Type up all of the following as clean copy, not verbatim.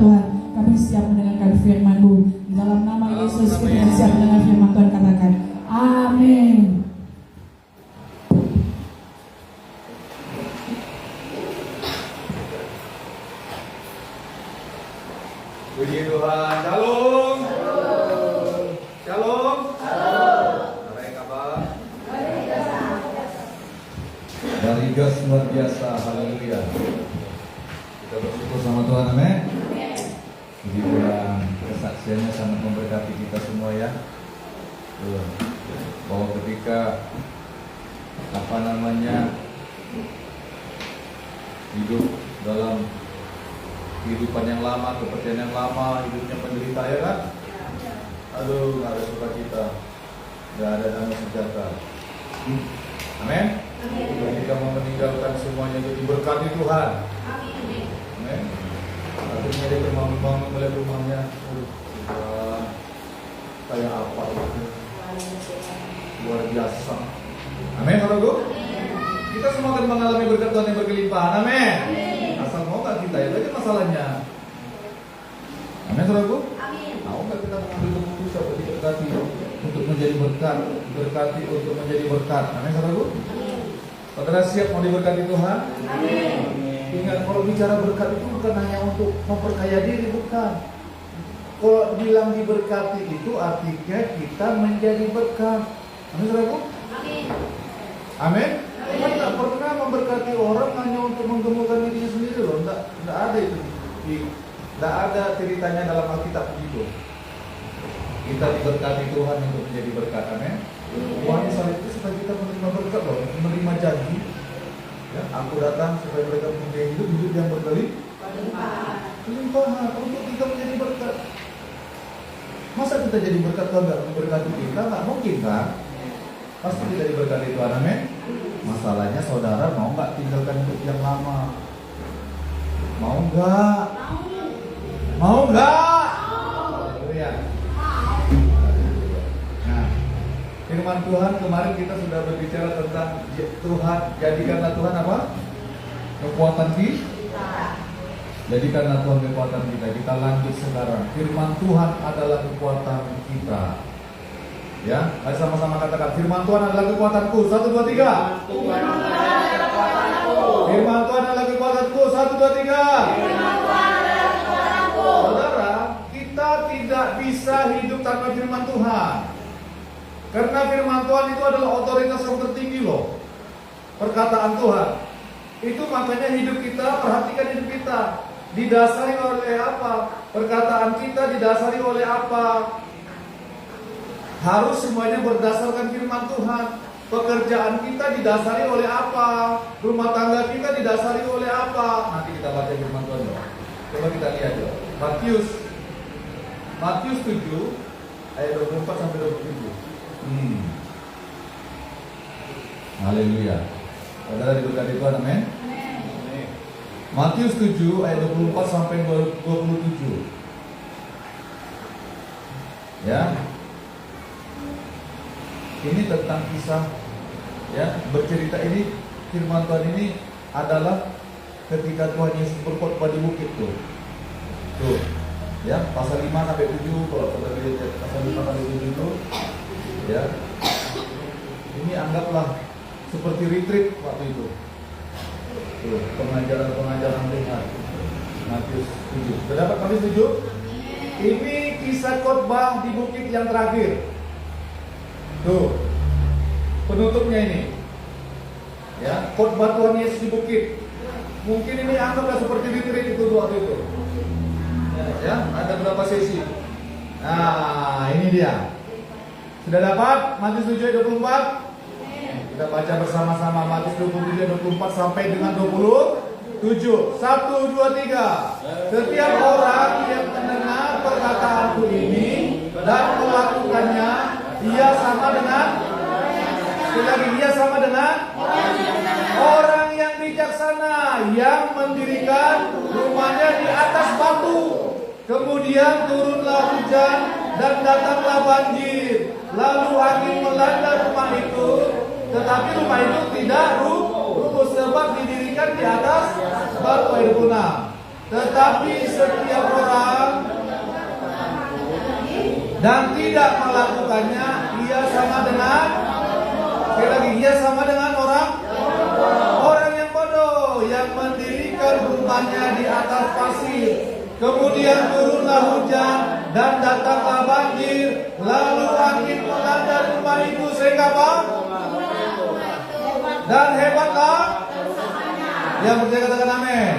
Tuhan, kami siap mendengarkan firman-Mu. Di dalam nama Yesus kami siap mendengar firman Tuhan, katakan amin. Puji Tuhan. Shalom. Shalom. Apa kabar? Dari gas luar biasa. Haleluya. Kita bersyukur sama Tuhan, amin. Puji Tuhan. Kesaksiannya sangat memberkati kita semua ya. Bahwa ketika hidup dalam kehidupan yang lama, kepercayaan yang lama, hidupnya penderita ya kan? Aduh, nggak ada sukacita, nggak ada damai sejahtera. Amin. Kita mau meninggalkan semuanya untuk diberkati Tuhan. Amin. Akhirnya dia terbangun melihat rumahnya. Kayak apa itu? Luar biasa. Amin, saudaraku. Kita semua akan mengalami berkat Tuhan yang berkelimpahan. Amin. Asal mau nggak kita, itu aja masalahnya. Amin, saudaraku. Mau nggak kita mengambil keputusan untuk diberkati, untuk menjadi berkat, berkati untuk menjadi berkat. Amin, saudaraku. Saudara siap mau diberkati Tuhan? Amin. Ingat, kalau bicara berkat itu bukan hanya untuk memperkaya diri, bukan. Kalau bilang diberkati itu artinya kita menjadi berkat. Amin, saudaraku. Amin. Kita tidak pernah memberkati orang hanya untuk menggemukkan dirinya sendiri loh. Tidak ada itu. Tidak ada ceritanya dalam Alkitab begitu. Kita diberkati Tuhan untuk menjadi berkat. Amin. Tuhan salib itu supaya kita menerima berkat loh, menerima janji. Ya, aku datang supaya mereka mempunyai hidup yang berlimpahan untuk kita menjadi berkat. Masa kita jadi berkat Tuhan nggak memberkati kita? Nggak mungkin kan? Pasti kita diberkati Tuhan, amin. Masalahnya saudara mau nggak tinggalkan hidup yang lama? Mau nggak? Mau nggak? Haleluya. Nah, firman Tuhan kemarin kita sudah berbicara tentang Tuhan, jadikanlah Tuhan apa? Kekuatan kita. Jadikanlah Tuhan kekuatan kita. Kita lanjut sekarang. Firman Tuhan adalah kekuatan kita. Ya, mari sama-sama katakan firman Tuhan adalah kekuatanku. 1, 2, 3. Firman Tuhan adalah kekuatanku. Firman Tuhan adalah kekuatanku. 1, 2, 3. Firman Tuhan adalah kekuatanku. Saudara, kita tidak bisa hidup tanpa firman Tuhan. Karena firman Tuhan itu adalah otoritas yang tertinggi loh. Perkataan Tuhan. Itu makanya hidup kita, perhatikan hidup kita. Didasari oleh apa? Perkataan kita didasari oleh apa? Harus semuanya berdasarkan firman Tuhan. Pekerjaan kita didasari oleh apa? Rumah tangga kita didasari oleh apa? Nanti kita baca firman Tuhan. Coba kita lihat ya. Matius 7 ayat 24 sampai 27. Haleluya. Saudara diberkati Tuhan, amin. Matius 7 ayat 24 sampai 27. Ya. Ini tentang kisah, ya, bercerita ini, firman Tuhan ini adalah ketika Tuhan Yesus berkhotbah di bukit tuh, ya, pasal 5 sampai 7, kalau kita lihat pasal 5 sampai 7 itu, ya, ini anggaplah seperti retreat waktu itu, pengajaran Tuhan, Matius 7. Terdapat kami setuju? Ini kisah khotbah di bukit yang terakhir. Tuh, penutupnya ini, ya, khotbah Tuhan Yesus di bukit. Mungkin ini anggaplah seperti retreat itu waktu itu. Ya, ada berapa sesi? Nah, ini dia. Sudah dapat Matius 7 ayat 24? Kita baca bersama-sama Matius 27 ayat 24 sampai dengan 27. 1, 2, 3. Setiap orang yang mendengar perkataanku ini dan melakukannya, dia sama dengan orang yang bijaksana yang mendirikan rumahnya di atas batu. Kemudian turunlah hujan dan datanglah banjir. Lalu angin melanda rumah itu, tetapi rumah itu tidak rubuh sebab didirikan di atas batu. Ayat 6. Tetapi setiap orang dan tidak melakukannya, ia sama dengan, sekali lagi, ia sama dengan orang yang bodoh, yang mendirikan rumahnya di atas pasir. Kemudian turunlah hujan dan datanglah banjir, lalu angin melanda rumah itu sehingga apa? Dan hebatlah. Yang percaya katakan amin.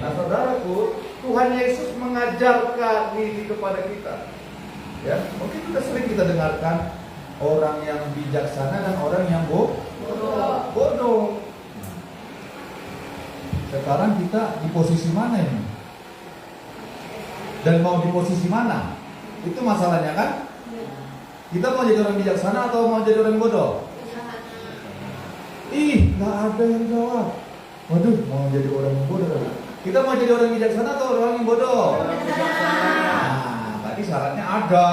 Nah saudaraku, Tuhan Yesus mengajarkan ini kepada kita. Ya, mungkin sudah sering kita dengarkan orang yang bijaksana dan orang yang bodoh. Sekarang kita di posisi mana ini? Dan mau di posisi mana? Itu masalahnya kan? Kita mau jadi orang bijaksana atau mau jadi orang bodoh? Nggak ada yang jawab. Waduh, mau jadi orang yang bodoh. Kita mau jadi orang bijaksana atau orang yang bodoh? Nah, tadi syaratnya ada.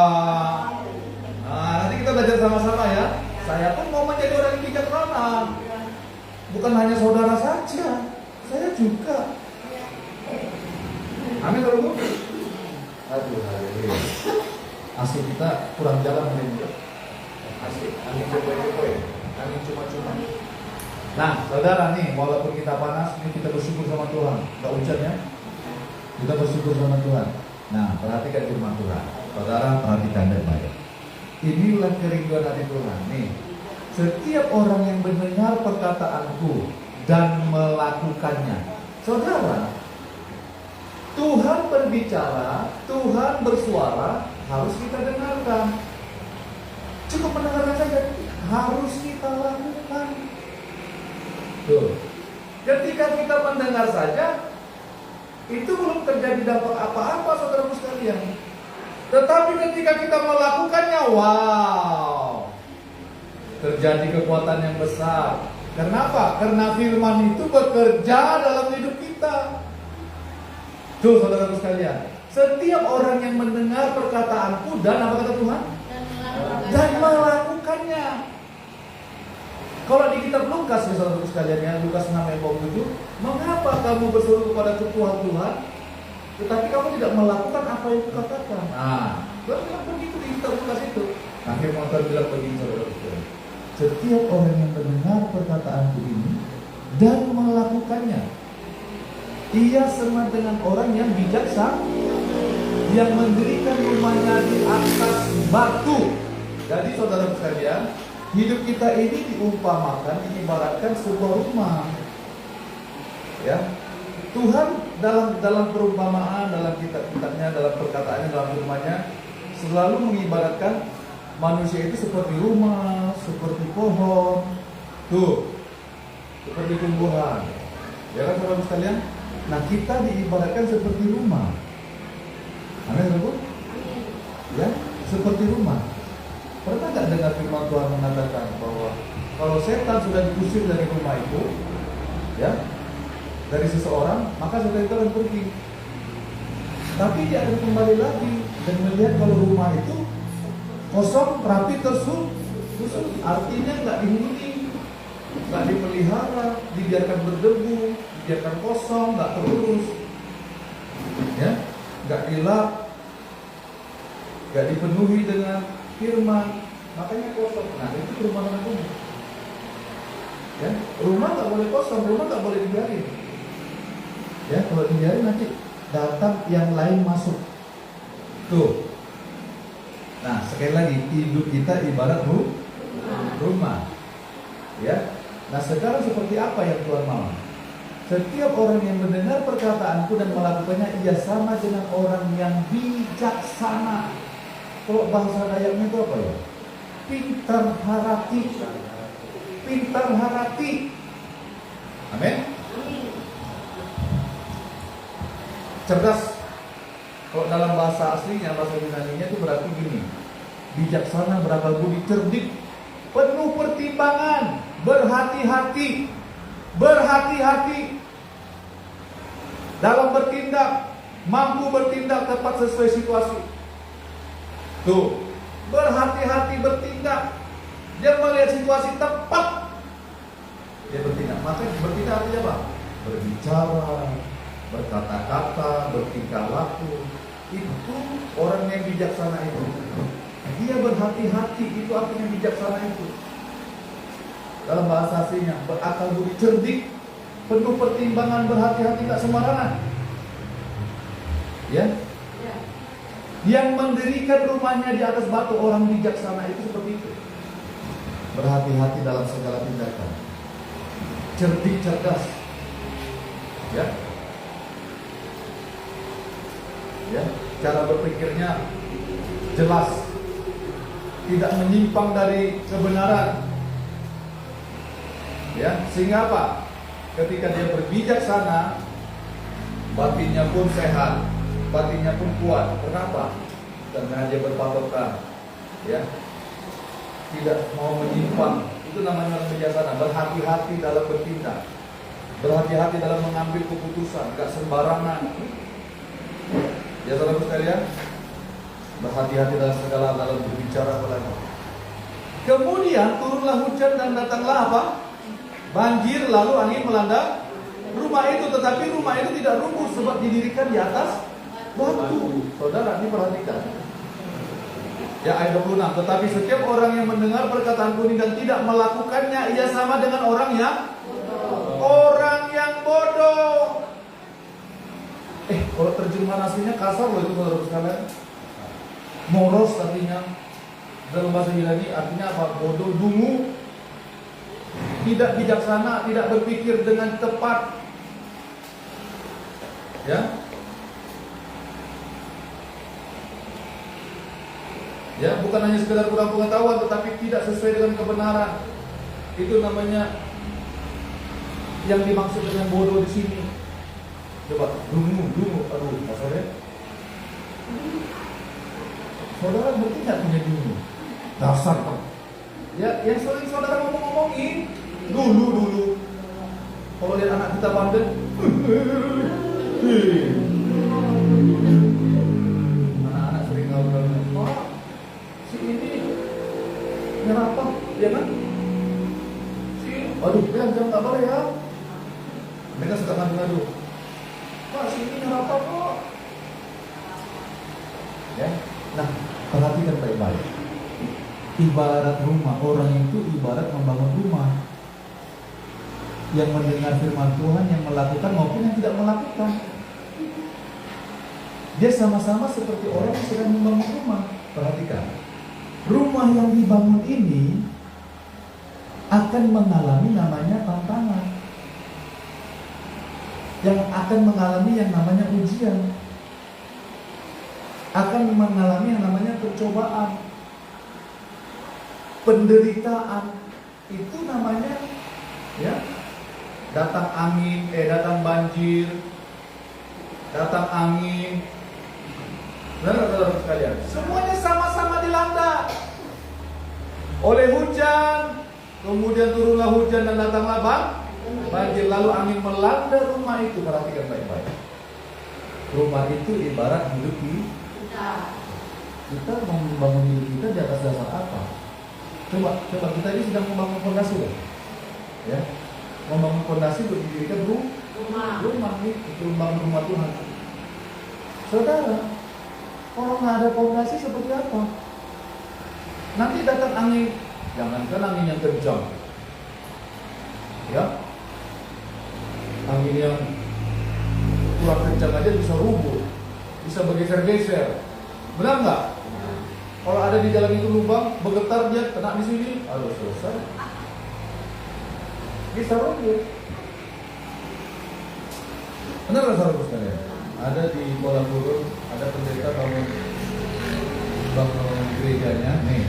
Nah, nanti kita belajar sama-sama ya. Saya pun mau menjadi orang yang bijaksana. Bukan hanya saudara saja, saya juga. Amin, saudaraku. Aduh, haleluya. Asik kita kurang jalan ini. Asik, angin coba-coba, angin cuma-cuma. Nah, saudara nih, walaupun kita panas, ini kita bersyukur sama Tuhan. Gak hujan ya? Kita bersyukur sama Tuhan. Nah, perhatikan firman Tuhan. Saudara, perhatikan baik-baik. Inilah kerinduan hati Tuhan. Nih, setiap orang yang mendengar perkataanku dan melakukannya. Saudara, Tuhan berbicara, Tuhan bersuara, harus kita dengarkan. Cukup mendengarkan saja, harus kita lakukan. Tuh. Ketika kita mendengar saja, itu belum terjadi dampak apa-apa, saudaraku sekalian. Tetapi ketika kita melakukannya, wow, terjadi kekuatan yang besar. Kenapa? Karena firman itu bekerja dalam hidup kita. Tuh, saudaraku sekalian, setiap orang yang mendengar perkataanku dan apa kata Tuhan? Dan melakukannya. Kalau di kitab Lukas, saudaraku sekalian ya, Lukas 6 ayat 27, mengapa kamu berseru kepada Tuhan, tetapi kamu tidak melakukan apa yang kukatakan? Nah, Tuhan bilang begitu di kitab Lukas itu. Nah, firman Tuhan bilang begini, saudaraku sekalian. Setiap orang yang mendengar perkataanku ini dan melakukannya, ia sama dengan orang yang bijaksana, yang mendirikan rumahnya di atas batu. Jadi saudaraku sekalian, hidup kita ini diumpamakan, diibaratkan sebuah rumah. Ya, Tuhan dalam perumpamaan, dalam kitab-kitabnya, dalam perkataannya, dalam firman-Nya selalu mengibaratkan manusia itu seperti rumah, seperti pohon, tuh, seperti tumbuhan. Ya kan saudara sekalian? Nah, kita diibaratkan seperti rumah. Amin, saudaraku? Ya, seperti rumah. Pernah nggak dengar firman Tuhan mengatakan bahwa kalau setan sudah diusir dari rumah itu, ya, dari seseorang, maka setan itu akan pergi. Tapi dia akan kembali lagi dan melihat kalau rumah itu kosong, rapi, tersusun, artinya nggak dihuni, nggak dipelihara, dibiarkan berdebu, dibiarkan kosong, nggak terurus, ya, nggak dilap, nggak dipenuhi dengan firman, makanya kosong. Nah, itu perumpamaan rumah. Ya, rumah nggak boleh kosong, rumah nggak boleh dibiarin. Ya, kalau dibiarin nanti datang yang lain masuk. Tuh. Nah, sekali lagi, hidup kita ibarat rumah. Ya. Nah, sekarang seperti apa yang Tuhan mau? Setiap orang yang mendengar perkataanku dan melakukannya, ia sama dengan orang yang bijaksana. Kalau bahasa Dayaknya itu apa ya? Pintar harati. Pintar harati. Amin. Cerdas. Kalau dalam bahasa aslinya, bahasa Yunaninya itu berarti gini. Bijaksana, berakal budi, cerdik, penuh pertimbangan, berhati-hati. Berhati-hati dalam bertindak, mampu bertindak tepat sesuai situasi. Tuh, berhati-hati bertindak. Dia melihat situasi tepat, dia bertindak. Maka bertindak artinya apa? Berbicara, berkata-kata, bertingkah laku. Itu orang yang bijaksana itu. Dia berhati-hati, itu artinya bijaksana itu. Dalam bahasa aslinya, berakal budi, cerdik, penuh pertimbangan, berhati-hati, tak sembarangan. Ya? Yang mendirikan rumahnya di atas batu, orang bijaksana itu seperti itu. Berhati-hati dalam segala tindakan. Cerdik, cerdas. Ya? Ya, cara berpikirnya jelas, tidak menyimpang dari kebenaran. Ya, sehingga apa? Ketika dia berbijaksana, batinnya pun sehat, batinnya pun kuat. Kenapa? Karena dia berpatokan, ya, tidak mau menyimpang. Itu namanya orang bijaksana. Berhati-hati dalam bertindak, berhati-hati dalam mengambil keputusan, gak sembarangan. Ya saudara sekalian, berhati-hati dalam segala dalam berbicara apalagi. Kemudian turunlah hujan dan datanglah apa? Banjir, lalu angin melanda rumah itu. Tetapi rumah itu tidak runtuh sebab didirikan di atas batu. Saudara, ini perhatikan. Ya, ayat 26. Tetapi setiap orang yang mendengar perkataanku ini dan tidak melakukannya, ia sama dengan orang yang bodoh. Kalau terjemahan aslinya kasar loh itu saudara sekalian. Moros artinya, dalam bahasa Yunani artinya apa? Bodoh, dungu, tidak bijaksana, tidak berpikir dengan tepat. Ya. Ya, bukan hanya sekedar kurang pengetahuan, tetapi tidak sesuai dengan kebenaran. Itu namanya yang dimaksud dengan bodoh di sini. Coba, dungu, aduh, masalahnya. Saudara berarti nggak punya dungu? Dasar kok. Ya, yang sering saudara ngomongin dulu. Kalau lihat anak kita bandel, anak-anak sering ngomong, oh, si ini nyerapah, ya kan? Aduh, jangan nggak boleh ya. Mereka suka ngadu-ngadu. Pak, si ini nyerapah kok. Ya, nah perhatikan baik-baik. Ibarat rumah, orang itu ibarat membangun rumah. Yang mendengar firman Tuhan, yang melakukan maupun yang tidak melakukan. Dia sama-sama seperti orang yang sedang membangun rumah. Perhatikan, rumah yang dibangun ini akan mengalami namanya tantangan, yang akan mengalami yang namanya ujian, akan mengalami yang namanya percobaan, penderitaan. Itu namanya, ya, datang angin, datang banjir, datang angin. Saudara-saudara sekalian, semuanya sama-sama dilanda oleh hujan. Kemudian turunlah hujan dan datanglah banjir, lalu angin melanda rumah itu. Perhatikan baik-baik. Rumah itu ibarat hidup kita mau membangun hidup kita di atas dasar apa? Coba kita ini sedang membangun fondasi, ya, membangun fondasi untuk didirikan rumah ini, itu membangun rumah Tuhan. Saudara, kalau nggak ada fondasi seperti apa? Nanti datang angin, jangankan angin yang kencang, ya, angin yang kurang kencang aja bisa rubuh, bisa bergeser-geser. Benar nggak? Kalau ada di jalan itu lubang, bergetar dia kena di sini, aduh selesai. Bisa rubuh. Benar nggak saudara sekalian? Ada di Kuala Lumpur, ada pendeta bangun gerejanya, nih,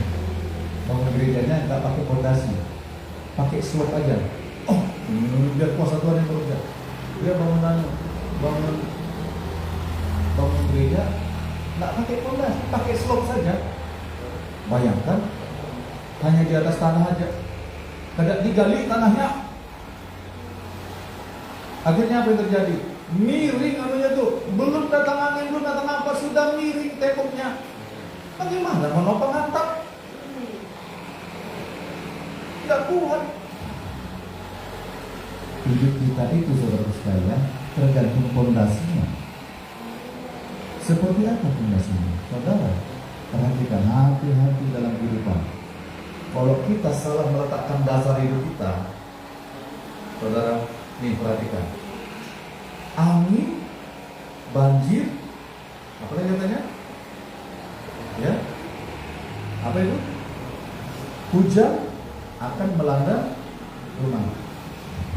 bangun gerejanya nggak pakai fondasi, pakai slope aja. Oh, biar kuasa Tuhan yang bekerja. Dia bangun gereja nggak pakai fondasi, pakai slope saja. Bayangkan, hanya di atas tanah aja, tidak digali tanahnya. Akhirnya apa yang terjadi? Miring anunya tuh, belum datang angin, belum datang apa, sudah miring temboknya. Bagaimana menopang atap? Tidak kuat. Hidup kita itu saudara sekalian tergantung fondasinya. Seperti apa pondasinya? Saudara, perhatikan hati-hati dalam kehidupan. Kalau kita salah meletakkan dasar hidup kita, saudara, nih perhatikan. Angin, banjir, apa lagi katanya? Ya, apa itu? Hujan akan melanda rumah.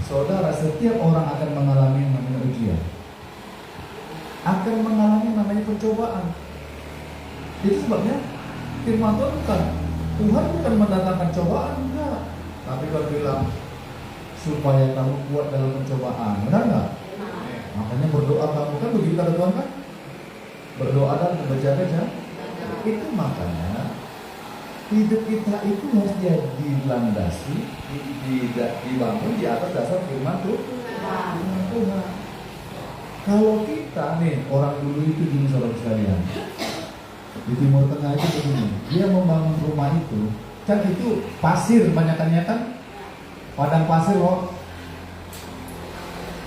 Saudara, setiap orang akan mengalami yang namanya ujian, akan mengalami yang namanya pencobaan. Itu sebabnya firman Tuhan bukan mendatangkan cobaan, enggak. Tapi Tuhan bilang supaya kamu kuat dalam pencobaan, benar enggak? Makanya berdoa kamu kan begitu kata Tuhan kan? Berdoa dan berjaga-jaga. Itu makanya hidup kita itu harus dilandasi, dibangun di atas dasar firman Tuhan. Kalau kita nih, orang dulu itu gini saudara sekalian, di Timur Tengah itu begini, dia membangun rumah itu, kan itu pasir banyakannya kan, padang pasir loh.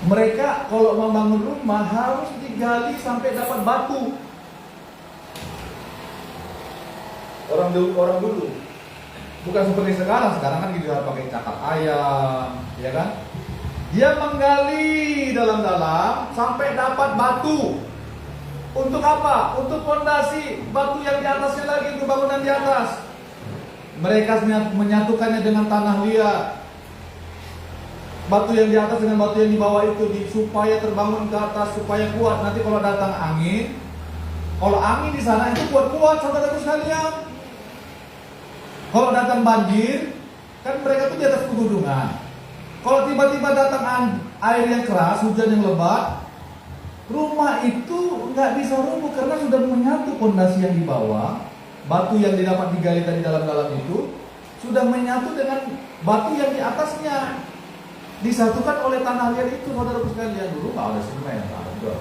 Mereka kalau membangun rumah harus digali sampai dapat batu. Orang dulu bukan seperti sekarang kan gitu pakai cakar ayam, ya kan? Dia menggali dalam-dalam sampai dapat batu. Untuk apa? Untuk fondasi batu yang di atasnya lagi, untuk bangunan di atas. Mereka menyatukannya dengan tanah liat. Batu yang di atas dengan batu yang di bawah itu supaya terbangun ke atas, supaya kuat. Nanti kalau datang angin, kalau angin di sana itu kuat-kuat saudara-saudara sekalian. Kalau datang banjir, kan mereka tuh di atas pegunungan. Kalau tiba-tiba datang air yang keras, hujan yang lebat, rumah itu nggak bisa rubuh karena sudah menyatu fondasi yang di bawah, batu yang didapat digali tadi dalam-dalam itu sudah menyatu dengan batu yang di atasnya, disatukan oleh tanah liat itu, saudara sekalian. Dulu nggak ada semen, nggak ada,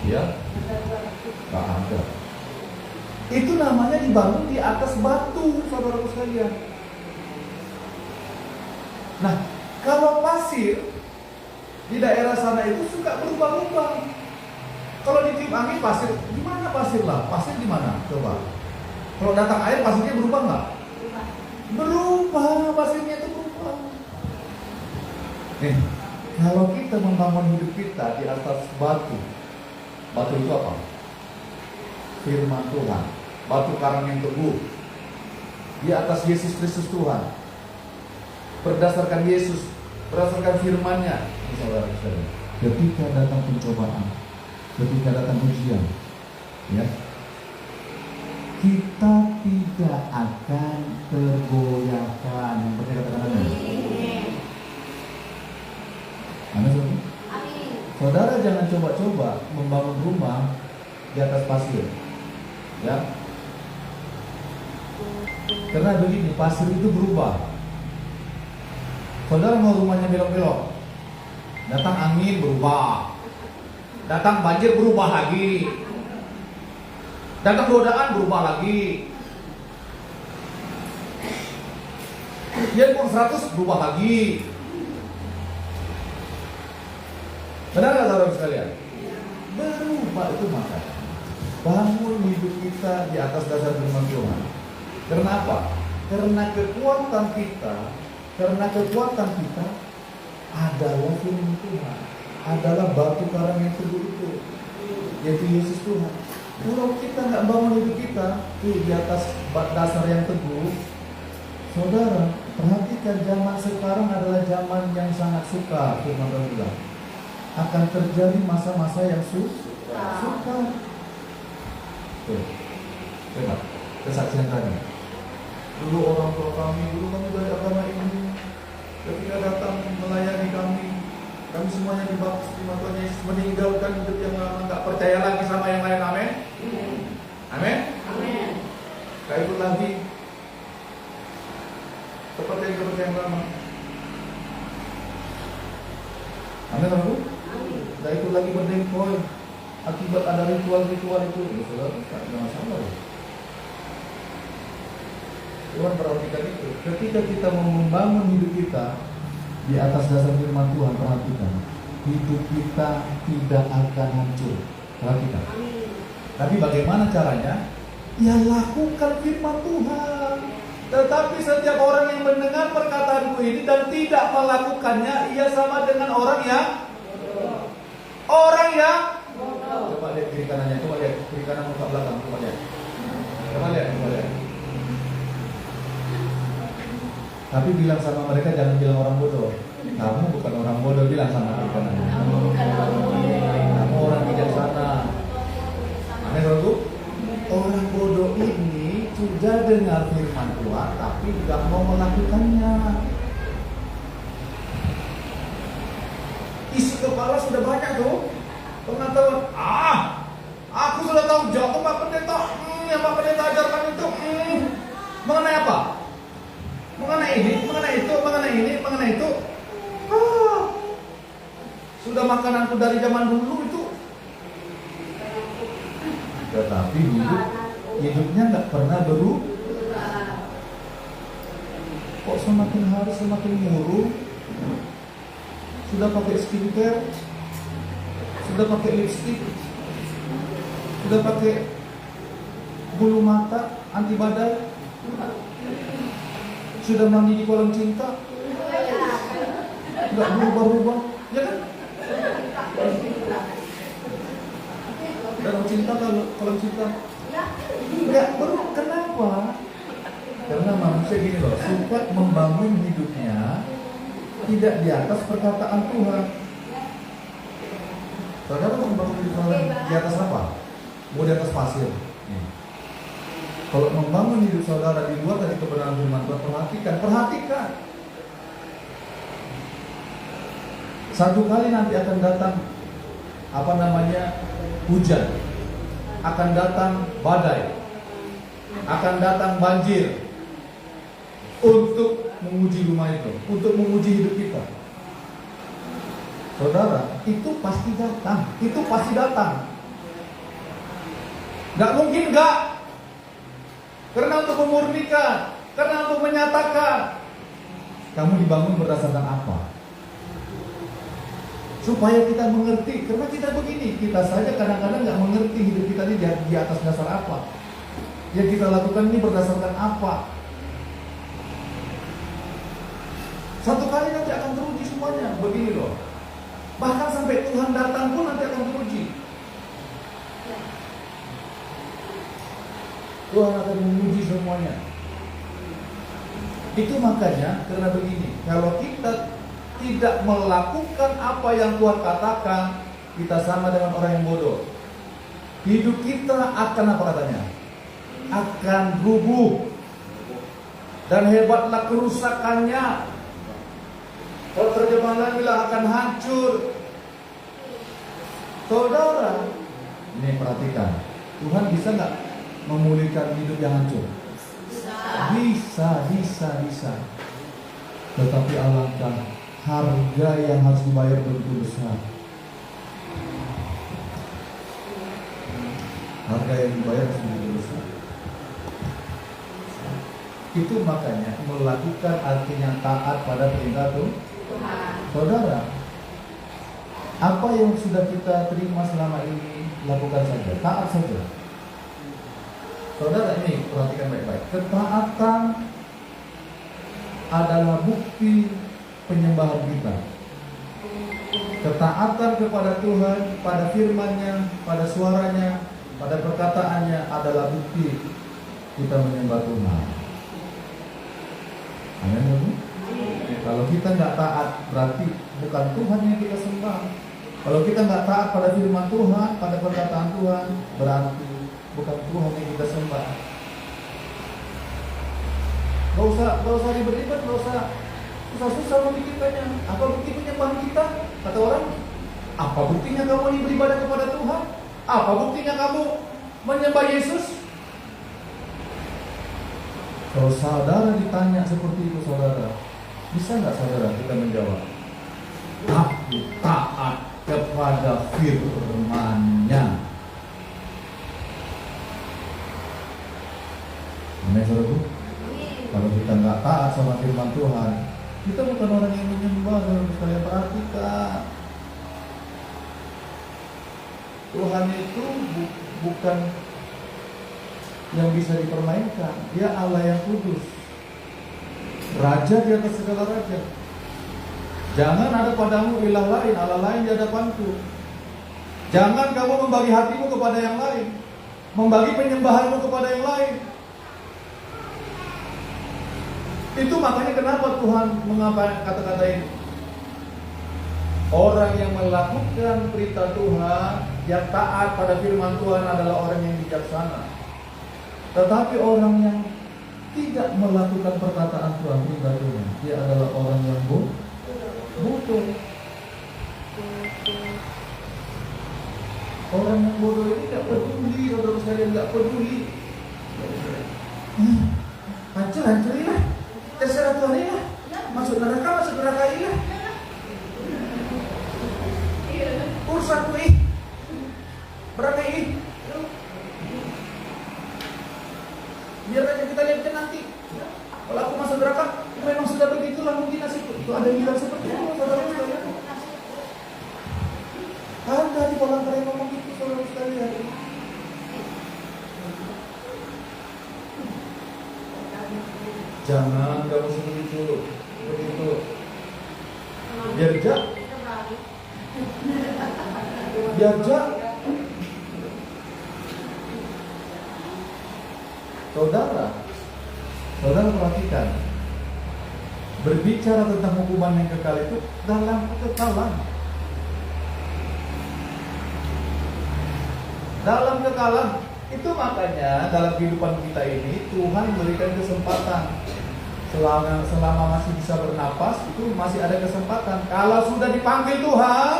ya, nggak ada. Itu namanya dibangun di atas batu, saudara sekalian. Nah, kalau pasir di daerah sana itu suka berubah-ubah. Kalau ditiup angin pasir, gimana pasir lah? Pasir di mana? Coba. Kalau datang air pasirnya berubah nggak? Berubah, pasirnya itu berubah. Nih, kalau kita membangun hidup kita di atas batu, batu itu apa? Firman Tuhan, batu karang yang teguh, di atas Yesus Kristus Tuhan, berdasarkan Yesus, berdasarkan firman-Nya. Saudara-saudara, ketika datang pencobaan, ketika datang ujian, ya, kita tidak akan tergoyahkan. Yang percaya katakan amin. Amin. Saudara jangan coba-coba membangun rumah di atas pasir, ya. Karena begini, pasir itu berubah. Saudara mau rumahnya belok-belok, datang angin berubah, datang banjir berubah lagi, datang godaan berubah lagi, dia pun 100 berubah lagi. Benar nggak saudara sekalian? Berubah itu maka bangun hidup kita di atas dasar firman Tuhan. Karena apa? Karena kekuatan kita adalah firman Tuhan, adalah batu karang yang teguh itu, yaitu Yesus Tuhan. Kalau kita nggak bangun hidup kita di atas dasar yang teguh, saudara, perhatikan zaman sekarang adalah zaman yang sangat sukar. Firman Tuhan bilang akan terjadi masa-masa yang sukar. Coba kesaksian tadi. Dulu orang tua kami, dari agama ini, ketika datang melayani kami semuanya dibaptis di Tuhan Yesus, meninggalkan hidup yang lama, nggak percaya lagi sama yang lain. Amin. Amin. Amin. Gak ikut lagi kepercayaan yang lama. Amin, Bu. Gak ikut lagi berdengkol akibat ada ritual-ritual itu. Saudara, tidak masalah. Tuhan perhatikan itu. Ketika kita membangun hidup kita di atas dasar firman Tuhan, perhatikan, hidup kita tidak akan hancur. Perhatikan. Tapi bagaimana caranya? Ya lakukan firman Tuhan. Tetapi setiap orang yang mendengar perkataanku ini dan tidak melakukannya, ia sama dengan orang yang coba lihat kiri kanannya, coba lihat kiri kanan muka belakang, coba lihat. Coba lihat. Tapi bilang sama mereka, jangan bilang orang bodoh. Kamu bukan orang bodoh, bilang sama kiri kanannya. Kamu orang bijaksana. Amin, Saudaraku. Orang bodoh ini sudah dengar firman Tuhan tapi tidak mau melakukannya. Isi kepala sudah banyak tuh. Pengetahuan, aku sudah tahu jawab Pak Pendeta. Yang Pak Pendeta ajarkan itu mengenai apa? Mengenai ini, mengenai itu, mengenai ini, mengenai itu. Sudah makananku dari zaman dulu itu. Tetapi hidupnya nggak pernah berubah. Kok semakin hari semakin murung? Sudah pakai skincare, sudah pakai lipstick, sudah pakai bulu mata, anti badai, sudah mandi di kolam cinta, nggak berubah-ubah, ya kan? Dalam cinta kalau cinta nggak berubah. Kenapa? Karena manusia gini loh, suka membangun hidupnya tidak di atas perkataan Tuhan. Saudara mau membangun hidup saudara di atas apa? Mau di atas pasir. Kalau membangun hidup saudara di luar dari kebenaran firman Tuhan, perhatikan. Satu kali nanti akan datang hujan, akan datang badai, akan datang banjir untuk menguji rumah itu, untuk menguji hidup kita. Saudara, itu pasti datang. Gak mungkin gak. Karena untuk memurnikan, karena untuk menyatakan. Kamu dibangun berdasarkan apa? Supaya kita mengerti. Karena kita begini, kita saja kadang-kadang gak mengerti hidup kita ini di atas dasar apa. Yang kita lakukan ini berdasarkan apa. Satu kali nanti akan teruji semuanya. Begini loh. Bahkan sampai Tuhan datang pun nanti akan teruji. Tuhan akan menguji semuanya. Itu makanya karena begini, kalau kita tidak melakukan apa yang Tuhan katakan, kita sama dengan orang yang bodoh. Hidup kita akan apa katanya? Akan rubuh. Dan hebatlah kerusakannya. Kalau terjemahan bilang akan hancur. Saudara, ini perhatikan, Tuhan bisa nggak memulihkan hidup yang hancur? Bisa. Tetapi alangkah harga yang harus dibayar begitu besar. Harga yang dibayar begitu besar. Itu makanya melakukan artinya taat pada perintah Tuhan. Saudara, apa yang sudah kita terima selama ini lakukan saja, taat saja. Saudara, ini perhatikan baik-baik. Ketaatan adalah bukti penyembahan kita. Ketaatan kepada Tuhan, pada firman-Nya, pada suaranya, pada perkataannya adalah bukti kita menyembah Tuhan. Amin. Kalau kita nggak taat, berarti bukan Tuhan yang kita sembah. Kalau kita nggak taat pada firman Tuhan, pada perkataan Tuhan, berarti bukan Tuhan yang kita sembah. Gak usah ribet-ribet, gak usah susah-susah memikirkannya. Apa bukti penyembahan kita? Kata orang, apa buktinya kamu ini beribadah kepada Tuhan? Apa buktinya kamu menyembah Yesus? Kalau saudara ditanya seperti itu, saudara, bisa nggak saudara kita menjawab? Aku taat kepada firman-Nya. Amin, saudaraku. Kalau kita nggak taat sama firman Tuhan, kita bukan orang yang menyembah. Saudara sekalian, perhatikan. Tuhan itu bukan yang bisa dipermainkan. Dia Allah yang kudus, Raja di atas segala raja. Jangan ada padamu ilah lain, Allah lain di hadapanku. Jangan kamu membagi hatimu kepada yang lain, membagi penyembahanmu kepada yang lain. Itu makanya kenapa Tuhan mengapa kata-kata ini. Orang yang melakukan perintah Tuhan, yang taat pada firman Tuhan adalah orang yang bijaksana. Tetapi orang yang tidak melakukan perkataan Tuhan, perintah Tuhan, dia adalah orang yang bodoh. Orang yang bodoh ini tidak peduli, saudara sekalian, tidak peduli. Hancur-hancurin lah, terserah Tuhan lah. Masuk neraka lah. Urusanku berapa biar aja kita lihat nanti. Kalau aku masuk neraka, memang sudah begitulah mungkin nasib. Itu ada yang bilang seperti itu, saudara sekalian. Ada di kolam kalian ngomong gitu, saudara sekalian. Jangan kamu seperti itu, begitu. Biar jak. Saudara perhatikan, berbicara tentang hukuman yang kekal itu dalam kekekalan. Dalam kekekalan itu makanya dalam kehidupan kita ini Tuhan memberikan kesempatan. Selama masih bisa bernapas itu masih ada kesempatan. Kalau sudah dipanggil Tuhan,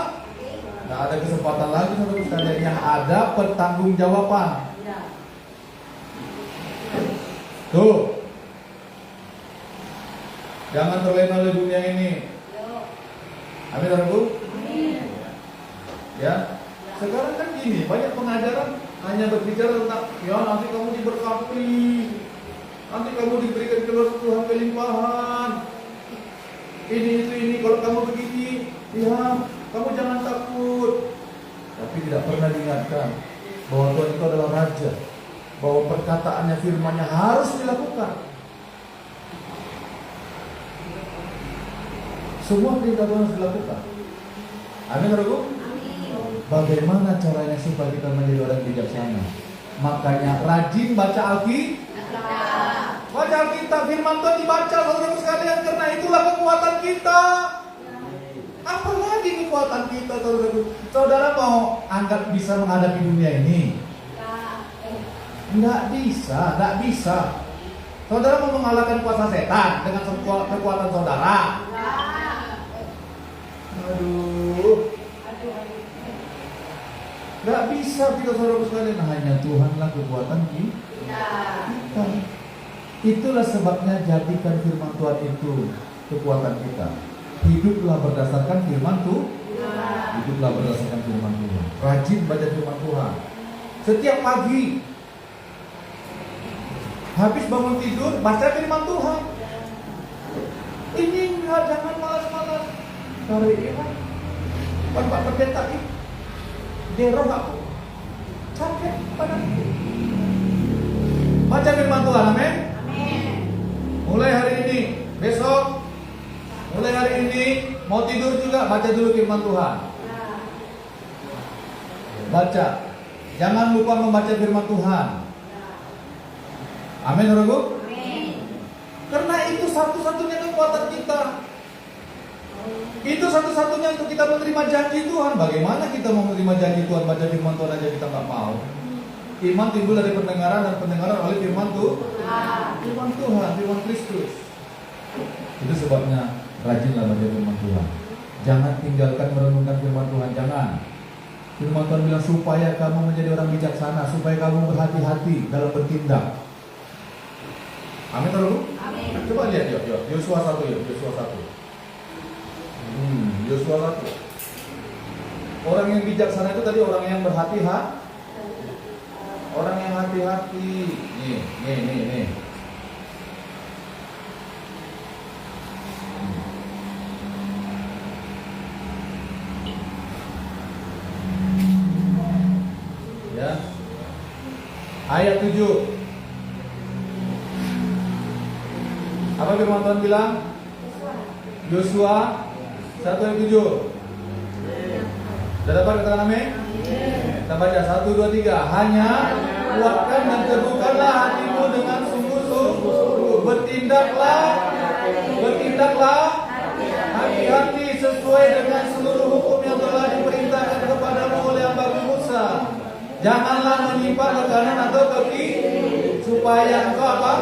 nggak ada kesempatan lagi, saudara sekalian. Yang ada pertanggungjawaban. Tuh, jangan terlena oleh dunia ini. Amin, saudaraku. Ya, sekarang kan gini, banyak pengajaran hanya berbicara tentang ya nanti kamu diberkati, nanti kamu diberikan keluar Tuhan kelimpahan. Ini kalau kamu begini, ya kamu jangan takut. Tapi tidak pernah diingatkan bahwa Tuhan itu adalah Raja, bahwa perkataannya, firman-Nya harus dilakukan. Semua perintah Tuhan harus dilakukan. Amin, saudaraku. Bagaimana caranya supaya kita menjadi orang bijaksana? Makanya rajin baca Alkitab. Baca Alkitab, firman Tuhan dibaca, saudara sekalian, karena itulah kekuatan kita. Apalagi kekuatan kita, saudara. Saudara mau anggap bisa menghadapi dunia ini? Nggak bisa. Saudara mau mengalahkan kuasa setan dengan kekuatan saudara? Aduh. Nggak bisa kita, saudara sekalian. Hanya Tuhanlah kekuatan kita. Itulah sebabnya jadikan firman Tuhan itu kekuatan kita. Hiduplah berdasarkan firman Tuhan. Hiduplah berdasarkan firman Tuhan. Rajin baca firman Tuhan. Setiap pagi, habis bangun tidur, baca firman Tuhan. Ini jangan malas-malas. Hari ini, Pak Pendeta ini, derong aku, capek pada. Baca firman Tuhan, amin. Mulai hari ini, besok, mulai hari ini, mau tidur juga baca dulu firman Tuhan. Baca, jangan lupa membaca firman Tuhan. Amin, saudaraku. Karena itu satu-satunya kekuatan kita. Itu satu-satunya untuk kita menerima janji Tuhan. Bagaimana kita mau menerima janji Tuhan? Baca firman Tuhan aja kita nggak mau. Iman timbul dari pendengaran, dan pendengaran oleh firman Tuhan. Firman Tuhan, firman Kristus. Itu sebabnya rajinlah baca firman Tuhan. Jangan tinggalkan merenungkan firman Tuhan. Jangan. Firman Tuhan bilang supaya kamu menjadi orang bijaksana, supaya kamu berhati-hati dalam bertindak. Amin, saudaraku. Coba lihat, Yosua 1, Yosua 1. Yosua 1. Orang yang bijaksana itu tadi orang yang berhati-hati. Orang yang hati-hati. Nih. Ya. ayat 7. Apa firman Tuhan bilang? Yosua 1 ayat 7. Sudah dapat katakan amin? Kita baca 1, 2, 3. Hanya kuatkan dan teguhkanlah hatimu dengan sungguh-sungguh. Bertindaklah hati-hati sesuai dengan seluruh hukum yang telah diperintahkan kepadamu oleh hamba Musa. Janganlah menyimpang ke kanan atau ke kiri, supaya engkau apa?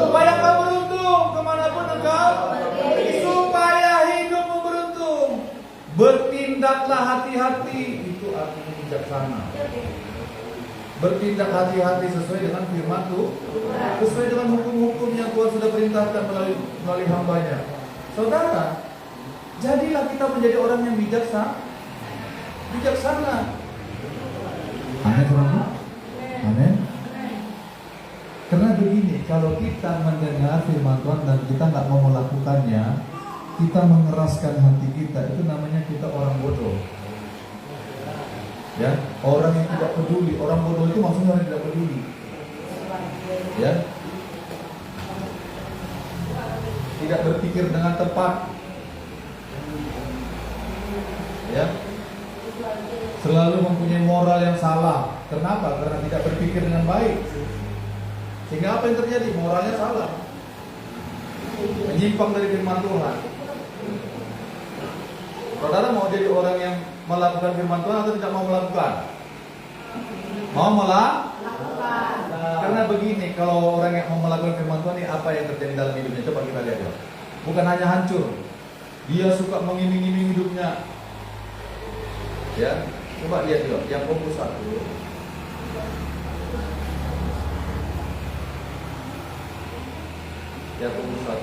Supaya engkau beruntung kemanapun engkau pergi, supaya hidupmu beruntung. Bertindaklah hati-hati, itu artinya bijaksana. Bertindak hati-hati sesuai dengan firman Tuhan, sesuai dengan hukum-hukum yang Tuhan sudah perintahkan melalui hambanya. Saudara, jadilah kita menjadi orang yang bijaksana. Amin, saudara. Amin. Karena begini, kalau kita mendengar firman Tuhan dan kita nggak mau melakukannya, kita mengeraskan hati kita, itu namanya kita orang bodoh. Ya, orang yang tidak peduli. Orang bodoh itu maksudnya orang yang tidak peduli. Ya, tidak berpikir dengan tepat. Ya, selalu mempunyai moral yang salah. Kenapa? Karena tidak berpikir dengan baik. Sehingga apa yang terjadi? Moralnya salah, menyimpang dari firman Tuhan. Saudara mau jadi orang yang melakukan firman Tuhan atau tidak mau melakukan? Mau melakukan. Karena begini, kalau orang yang mau melakukan firman Tuhan ini, apa yang terjadi dalam hidupnya? Coba kita lihat ya. Bukan hanya hancur, dia suka mengiming-iming hidupnya. Ya, coba lihat yuk, Yakobus 1. Yakobus 1.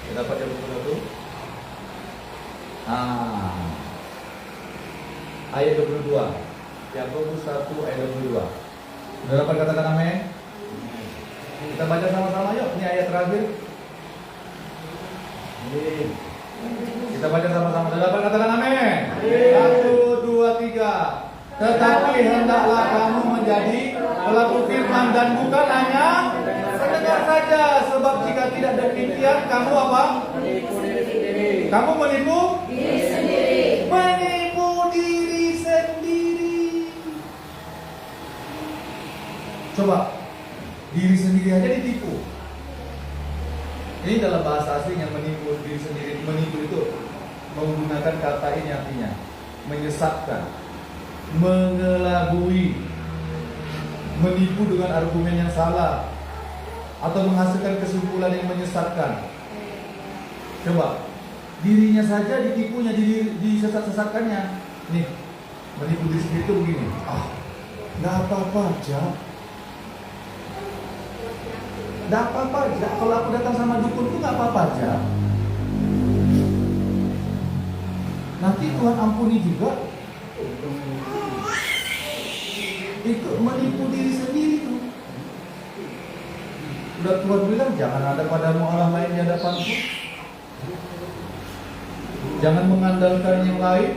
Kita dapat Yakobus 1. Ayat 22. Yakobus 1 ayat 22. Sudah dapat katakan amin? Kita baca sama-sama yuk. Ini ayat terakhir. Kita baca sama-sama. Sudah dapat katakan amin? 1, 2, 3. Tetapi hendaklah kamu menjadi pelaku firman dan bukan hanya pendengar saja, sebab jika tidak demikian kamu apa? Kamu menipu diri sendiri. Menipu diri sendiri. Coba, diri sendiri aja ditipu. Ini dalam bahasa aslinya menipu diri sendiri. Menipu itu menggunakan kata ini artinya menyesatkan, mengelabui, menipu dengan argumen yang salah, atau menghasilkan kesimpulan yang menyesatkan. Coba, dirinya saja ditipunya, disesat-sesatkannya. Nih, menipu diri sendiri itu begini. Nggak apa-apa aja. Nggak apa-apa aja. Kalau aku datang sama dukun itu nggak apa-apa aja. Nanti Tuhan ampuni juga. Itu menipu diri sendiri tuh. Udah Tuhan bilang jangan ada padamu Allah lain di hadapanku. Jangan mengandalkan yang lain.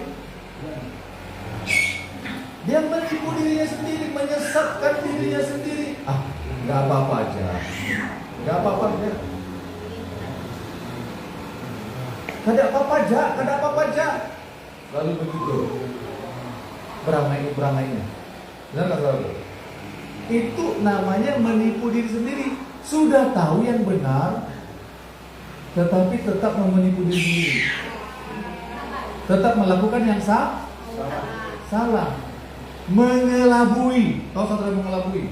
Dia menipu dirinya sendiri, menyesatkan dirinya sendiri. Nggak apa-apa aja. Nggak apa-apa aja. Kada apa-apa aja. Lalu begitu. Beramai-beramainya. Benar nggak saudara? Itu namanya menipu diri sendiri. Sudah tahu yang benar, tetapi tetap menipu diri sendiri. Tetap melakukan yang salah. Mengelabui. Tahu saudara mengelabui?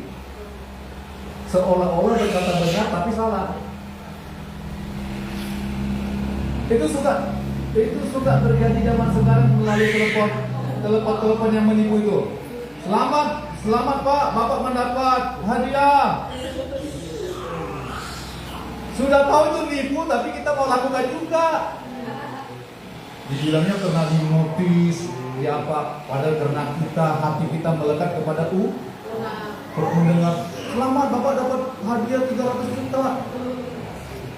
Seolah-olah berkata benar tapi salah. Itu suka terjadi zaman sekarang melalui telepon yang menipu itu. Selamat Pak, Bapak mendapat hadiah. Sudah tahu itu nipu, tapi kita mau lakukan juga. Dibilangnya karena hipnotis, ya apa? Padahal karena hati kita melekat kepada mendengar. Selamat Bapak dapat hadiah 300 juta.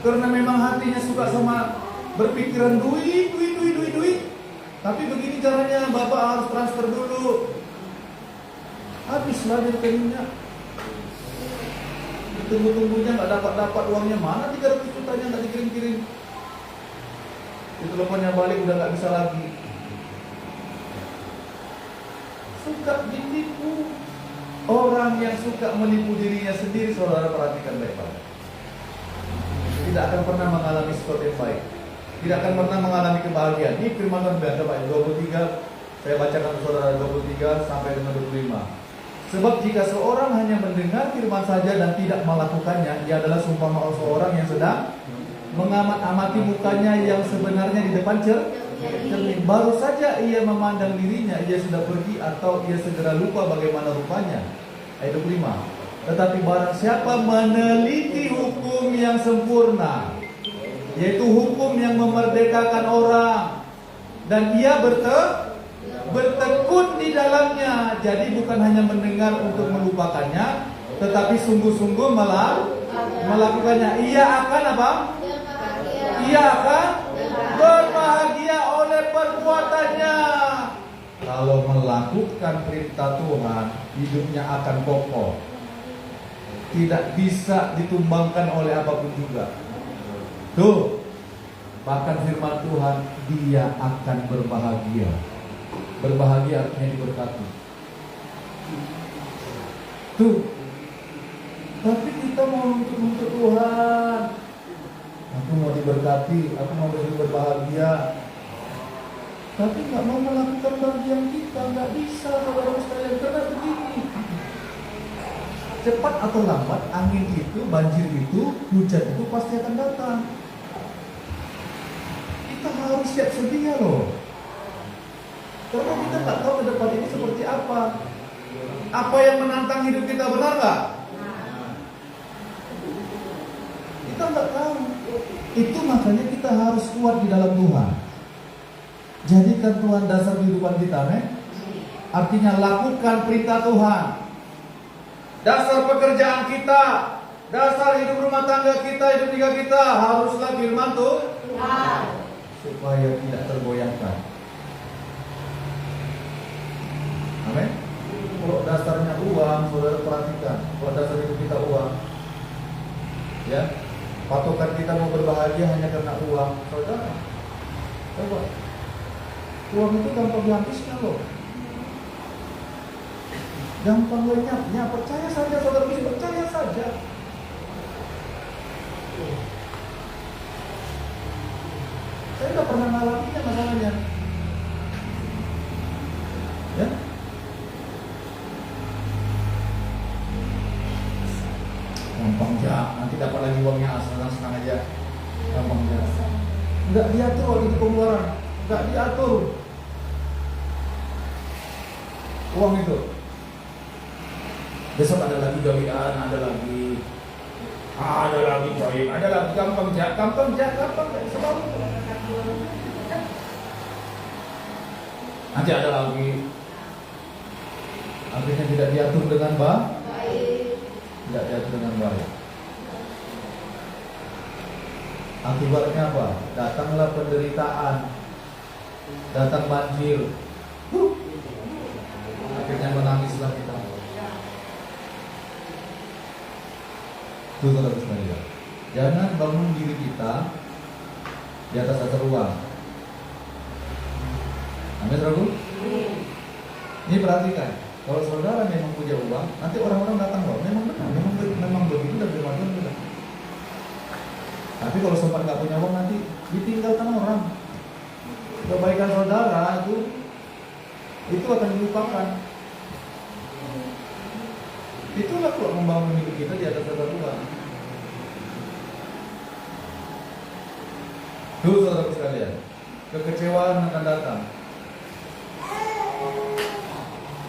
Karena memang hatinya suka sama berpikiran duit. Tapi begini caranya, Bapak harus transfer dulu. Habislah dari rekeningnya. ditunggu-tunggunya nggak dapat uangnya, mana 300 jutanya nggak dikirim-kirim. Diteleponnya balik udah nggak bisa lagi. Suka ditipu. Orang yang suka menipu dirinya sendiri, saudara perhatikan baik-baik, tidak akan pernah mengalami sesuatu yang baik, tidak akan pernah mengalami kebahagiaan. Ini firman Tuhan berkata ayat 23, saya bacakan untuk saudara 23 sampai dengan 25. Sebab jika seorang hanya mendengar firman saja dan tidak melakukannya, ia adalah seumpama seorang yang sedang mengamati mukanya yang sebenarnya di depan cermin. Baru saja ia memandang dirinya, ia sudah pergi atau ia segera lupa bagaimana rupanya. Ayat 25. Tetapi barang siapa meneliti hukum yang sempurna, yaitu hukum yang memerdekakan orang, dan ia bertekun di dalamnya. Jadi bukan hanya mendengar untuk melupakannya, tetapi sungguh-sungguh melakukannya. Ia akan apa? Ia akan berbahagia oleh perbuatannya. Kalau melakukan perintah Tuhan, hidupnya akan kokoh, tidak bisa ditumbangkan oleh apapun juga. Tuh, bahkan firman Tuhan, dia akan berbahagia. Berbahagia artinya diberkati. Tuh, tapi kita mau untuk Tuhan. Aku mau diberkati, aku mau berbahagia, tapi nggak mau melakukan bagian kita, nggak bisa, saudara sekalian. Karena begini, cepat atau lambat angin itu, banjir itu, hujan itu pasti akan datang. Kita harus siap sedia loh, karena kita nggak tahu ke depan ini seperti apa. Apa yang menantang hidup kita, benar nggak? Kita nggak tahu. Itu makanya kita harus kuat di dalam Tuhan. Jadikan Tuhan dasar kehidupan kita, Artinya lakukan perintah Tuhan. Dasar pekerjaan kita, dasar hidup rumah tangga kita, hidup tiga kita haruslah firman Tuhan, supaya tidak tergoyahkan. Amin. Kalau dasarnya uang, saudara perhatikan. Kalau dasar hidup kita uang, ya, patokan kita mau berbahagia hanya karena uang, saudara. Coba, uang itu gampang dihabiskan loh, gampang lenyapnya. Percaya saja, saudara, percaya saja. Saya nggak pernah ngalaminnya masalahnya, ya. Gampang aja, nanti dapat lagi uangnya, senang-senang aja. Gampang aja. Nggak diatur waktu itu pengeluaran, nggak diatur uang itu. Besok ada lagi gawian, ada lagi proyek, ada lagi gampang aja, selalu. Nanti ada lagi, akhirnya tidak diatur dengan baik. Tidak diatur dengan baik. Akibatnya apa? Datanglah penderitaan, datang banjir. Akhirnya menangislah kita. Itu saudara sekalian. Jangan bangun diri kita di atas dasar uang. Amin, saudara. Ini perhatikan. Kalau saudara memang punya uang, nanti orang-orang datang loh. Memang benar, memang begitu dan firman benar. Tapi kalau sempat nggak punya uang, nanti ditinggalkan orang. Kebaikan saudara itu akan dilupakan. Itulah kok membangun hidup kita di atas dasar uang. Tuh saudara sekalian, kekecewaan akan datang.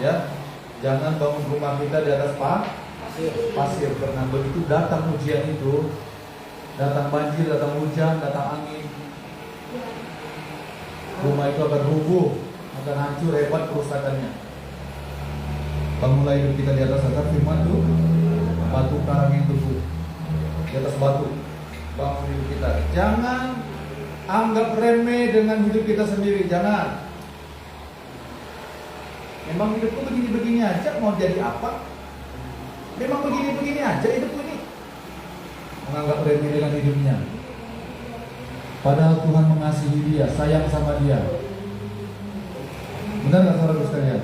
Ya, jangan bangun rumah kita di atas pasir, karena begitu datang ujian itu, datang banjir, datang hujan, datang angin, rumah itu akan rubuh, akan hancur, hebat kerusakannya. Bangunlah hidup kita di atas dasar firman itu, batu karang yang teguh, di atas batu. Bangun hidup kita. Jangan anggap remeh dengan hidup kita sendiri, jangan. Memang hidupku begini-begini aja, mau jadi apa? Memang begini-begini aja hidupku ini. menganggap remeh dengan hidupnya. Padahal Tuhan mengasihi dia, sayang sama dia. Benar nggak saudara sekalian?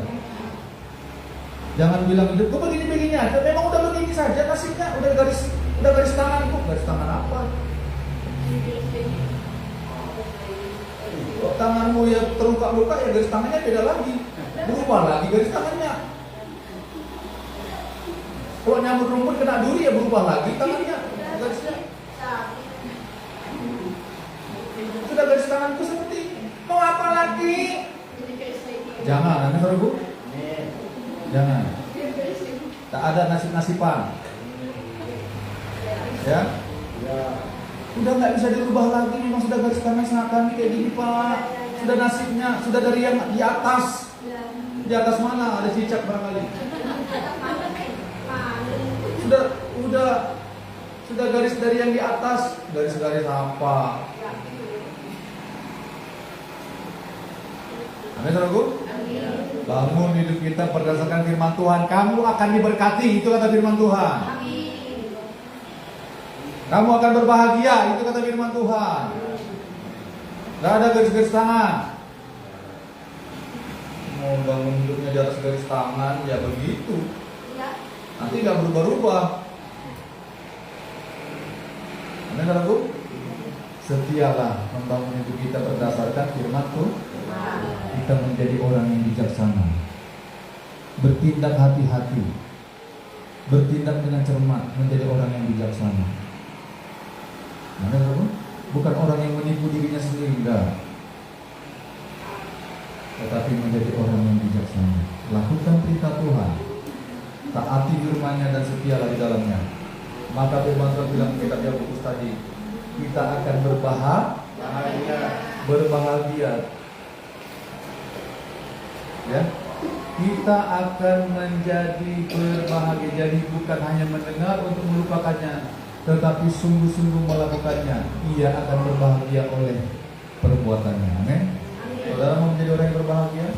Jangan bilang hidupku begini-begini aja, memang udah begini saja nasibnya, udah garis tanganku, garis tangan apa? Kalau tanganmu ya terluka-luka ya garis tangannya beda lagi, berubah lagi garis tangannya. Kalau nyambut rumput kena duri ya berubah lagi tangannya, garisnya. Sudah garis tanganku seperti ini. Mau apa lagi? Jangan, nanti saudara Bu. Jangan. Tak ada nasib-nasiban. Ya. Udah nggak bisa dirubah lagi. Memang sudah garis tangan setengah kami kayak gini Pak. Sudah nasibnya, sudah dari yang di atas. Di atas mana? Ada cicak barangkali. Sudah garis dari yang di atas. Garis-garis apa? Amin, saudaraku. Bangun hidup kita berdasarkan firman Tuhan. Kamu akan diberkati, itu kata firman Tuhan. Kamu akan berbahagia, itu kata firman Tuhan. Gak ada garis-garis tangan. Mau bangun hidupnya di atas garis tangan, ya begitu. Nanti gak berubah-ubah. Amin, saudaraku. Setialah membangun hidup kita berdasarkan firman Tuhan. Kita menjadi orang yang bijaksana, bertindak hati-hati, bertindak dengan cermat, menjadi orang yang bijaksana. Bukan orang yang menipu dirinya sendiri, enggak, tetapi menjadi orang yang bijaksana. Lakukan perintah Tuhan, taati firman-Nya dan setialah di dalamnya. Maka firman Tuhan bilang kitab Yakobus tadi, kita akan berbahagia. Ya, kita akan menjadi berbahagia. Jadi bukan hanya mendengar untuk melupakannya, tetapi sungguh-sungguh melakukannya. Ia akan berbahagia oleh perbuatannya. Amin. Saudara mau menjadi orang yang berbahagia?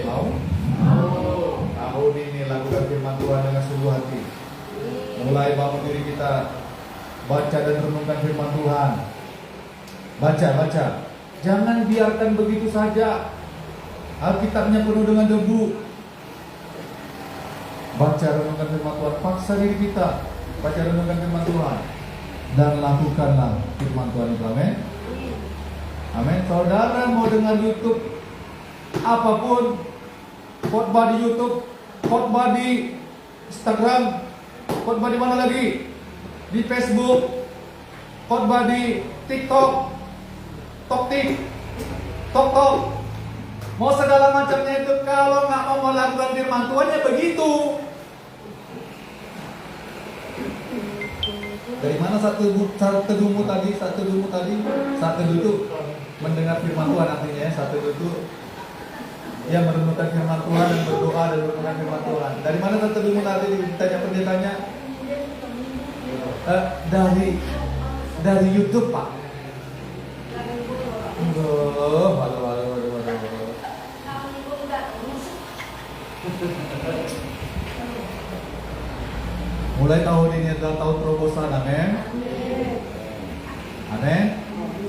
Mau? Tahun ini lakukan firman Tuhan dengan sungguh hati. Mulai bangun diri kita, baca dan renungkan firman Tuhan. Baca. Jangan biarkan begitu saja. Alkitabnya penuh dengan debu. Baca renungkan firman Tuhan. Paksa diri kita baca renungkan firman Tuhan dan lakukanlah firman Tuhan itu. Amin. Amin. Saudara mau dengar YouTube apapun, khotbah di YouTube, khotbah di Instagram, khotbah di mana lagi? Di Facebook, khotbah di TikTok, Tok. Mau segala macamnya itu, kalau nggak mau melakukan firman Tuhan ya begitu. Dari mana saat teduhmu tadi? Saat teduh itu mendengar firman Tuhan artinya ya. Saat teduh itu ya merenungkan firman Tuhan dan berdoa dan merenungkan firman Tuhan. Dari mana saat teduhmu tadi? Ditanya pendetanya. Dari YouTube Pak. Waduh. Mulai tahun ini adalah tahun terobosan, amin. Amin.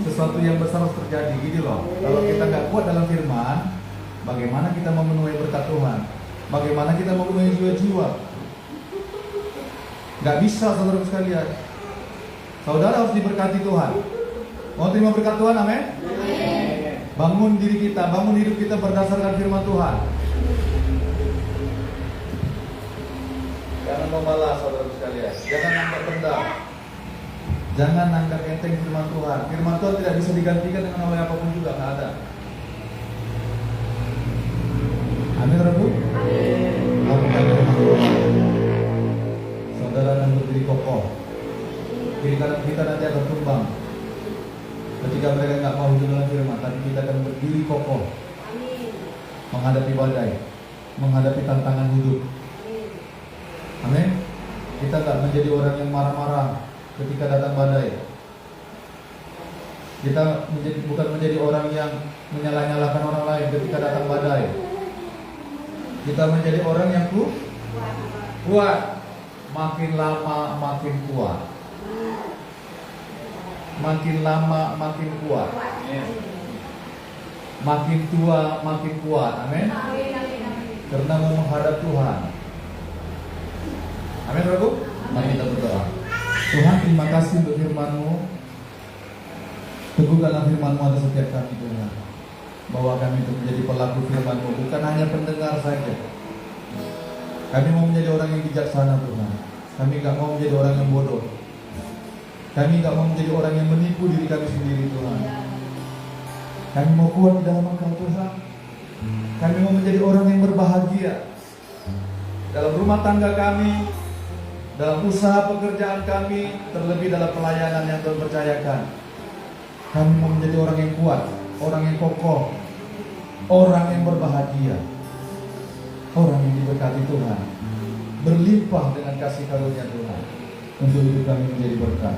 Sesuatu yang besar harus terjadi, gitu loh. Kalau kita nggak kuat dalam firman, bagaimana kita memenuhi berkat Tuhan? Bagaimana kita memenuhi jiwa-jiwa? Nggak bisa, saudara sekalian. Saudara harus diberkati Tuhan. Mau terima berkat Tuhan, amin. Bangun diri kita, bangun hidup kita berdasarkan firman Tuhan. Jangan membalas, saudara sekalian. Jangan anggap rendah. Jangan anggap enteng firman Tuhan. Firman Tuhan tidak bisa digantikan dengan oleh apapun juga, nggak ada. Amin, Rabu. Saudara yang berdiri kokoh. Kiri kanan kita nanti akan tumbang. Ketika mereka nggak mau hidup dalam firman, tapi kita akan berdiri kokoh, menghadapi badai, menghadapi tantangan hidup. Amin. Kita tak menjadi orang yang marah-marah ketika datang badai. Kita bukan menjadi orang yang menyalah-nyalahkan orang lain ketika datang badai. Kita menjadi orang yang kuat. Makin lama makin kuat. Makin lama makin kuat. Makin tua makin kuat. Amin. Karena mau menghadap Tuhan. Amin, Saudaraku. Mari kita berdoa. Tuhan, terima kasih untuk firman-Mu. Teguhkanlah firman-Mu atas setiap kami, Tuhan. Bawa kami untuk menjadi pelaku firman-Mu, bukan hanya pendengar saja. Kami mau menjadi orang yang bijaksana, Tuhan. Kami gak mau menjadi orang yang bodoh. Kami gak mau menjadi orang yang menipu diri kami sendiri, Tuhan. Kami mau kuat di dalam Engkau, Tuhan. Kami mau menjadi orang yang berbahagia dalam rumah tangga kami, dalam usaha pekerjaan kami, terlebih dalam pelayanan yang Tuhan percayakan. Kami mau menjadi orang yang kuat, orang yang kokoh, orang yang berbahagia, orang yang diberkati Tuhan, berlimpah dengan kasih karunia Tuhan untuk hidup kami menjadi berkat.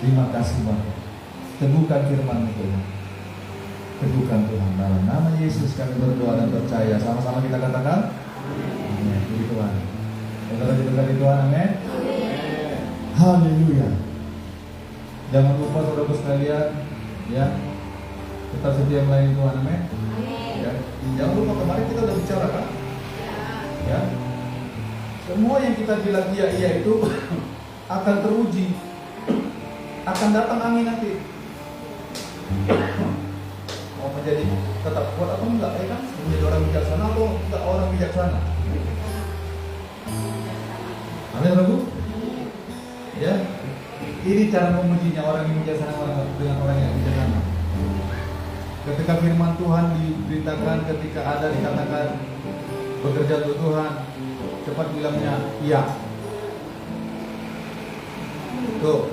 Terima kasih Bapak. Teguhkan firman-Mu, Tuhan. Teguhkan Tuhan. Dalam nama Yesus kami berdoa dan percaya. Sama-sama kita katakan amin. Puji Tuhan. Saudara diberkati Tuhan, amin. Haleluya. Jangan lupa saudara sekalian, ya, tetap setia melayani Tuhan, amin. Ya. Jangan lupa kemarin kita sudah bicara kan, ya, semua yang kita bilang iya itu akan teruji, akan datang angin nanti. Mau menjadi tetap kuat atau enggak, ya kan? Menjadi orang bijaksana atau enggak orang bijaksana? Amin, Rabu? Ya, ini cara memujinya orang yang bijaksana dengan orang yang bijaksana. Ketika firman Tuhan diberitakan, ketika ada dikatakan bekerja untuk Tuhan, cepat bilangnya iya. Tuh,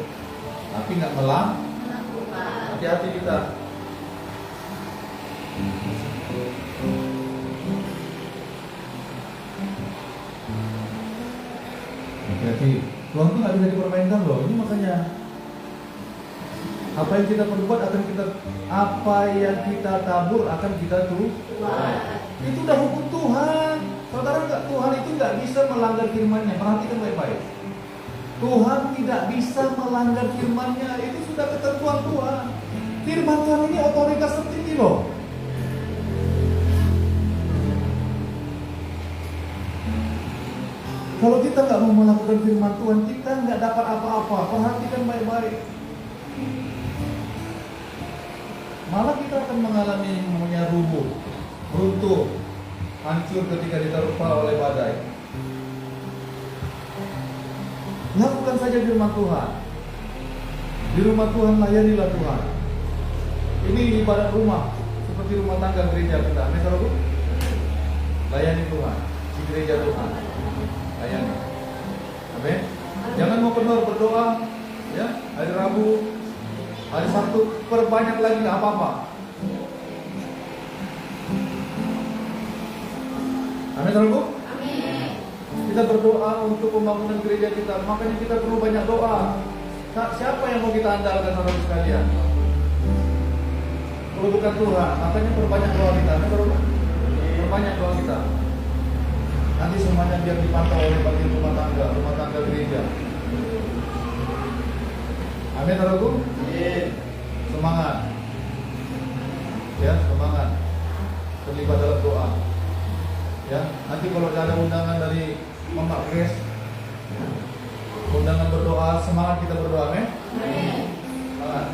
tapi nggak melang. Hati-hati kita. Hati-hati. Tuhan tuh nggak bisa dipermainkan loh. Ini makanya apa yang kita perbuat akan kita, apa yang kita tabur akan kita tuai. Itu udah hukum Tuhan. Saudara, nggak, Tuhan itu nggak bisa melanggar firman-Nya. Perhatikan baik-baik. Tuhan tidak bisa melanggar firman-Nya. Itu sudah ketentuan Tuhan. Firman Tuhan ini otoritas tertinggi loh. Kalau kita nggak mau melakukan firman Tuhan, kita nggak dapat apa-apa. Perhatikan baik-baik. Malah kita akan mengalami yang namanya runtuh, hancur ketika diterpa oleh badai. Lakukan saja firman Tuhan. Di rumah Tuhan layanilah Tuhan. Ini ibadat rumah, seperti rumah tangga gereja kita. Amin, saudaraku. Layani Tuhan di gereja Tuhan. Layani. Amin. Jangan mau kendor berdoa, ya. Hari Rabu, hari Sabtu, perbanyak lagi nggak apa-apa. Amin, saudaraku. Kita berdoa untuk pembangunan gereja kita. Makanya kita perlu banyak doa. Siapa yang mau kita andalkan, saudara sekalian? Kalau bukan Tuhan, makanya perbanyak doa kita. Perbanyak doa kita. Nanti semuanya biar dipantau oleh bagian rumah tangga gereja. Amin, saudaraku. Semangat. Ya, semangat. Terlibat dalam doa. Ya, nanti kalau ada undangan dari Mama Grace, undangan berdoa, semangat kita berdoa, amin. Semangat.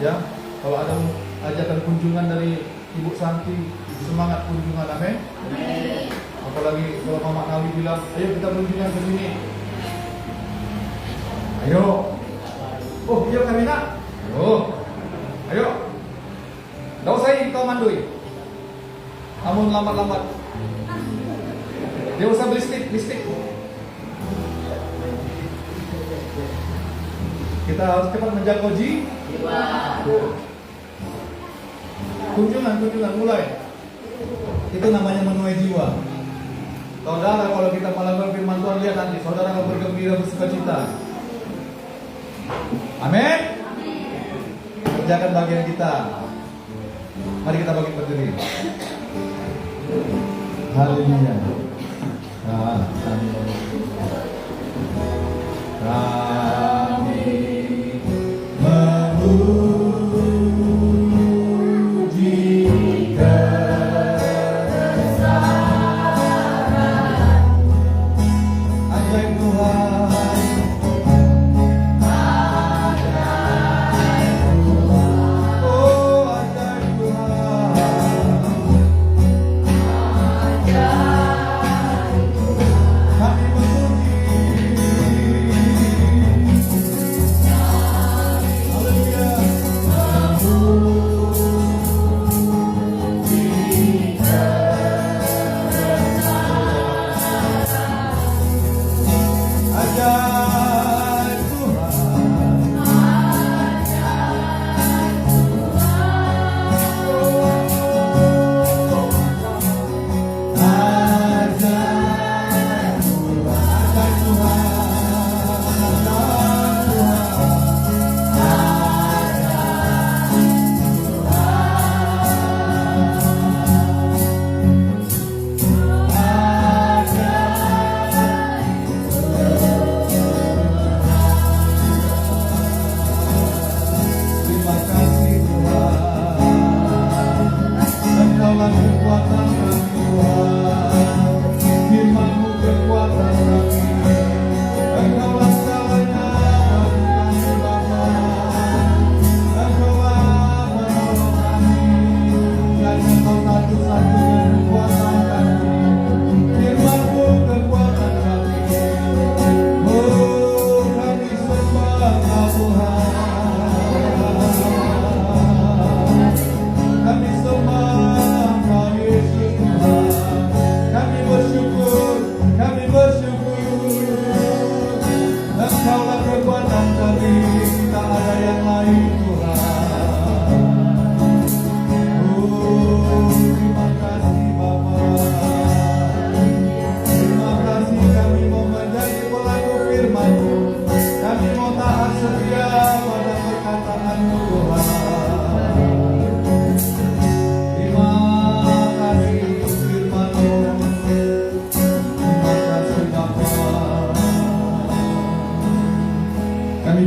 Ya, kalau ada ajakan kunjungan dari Ibu Santi, semangat kunjungan, amin. Apalagi kalau Mama Nawi bilang, ayo kita kunjungan ke sini. Ayo. Oh, iya Kamina. Ayo. Gak usah kau mandui. Namun lambat-lambat. Dia usah beli stick. Kita harus cepat menjangkau jiwa. Kunjungan mulai. Itu namanya menuai jiwa. Saudara, kalau kita melakukan firman Tuhan, lihat nanti saudara akan bergembira, bersukacita. Amin. Kerjakan bagian kita. Mari kita bagi berdiri. Haleluya.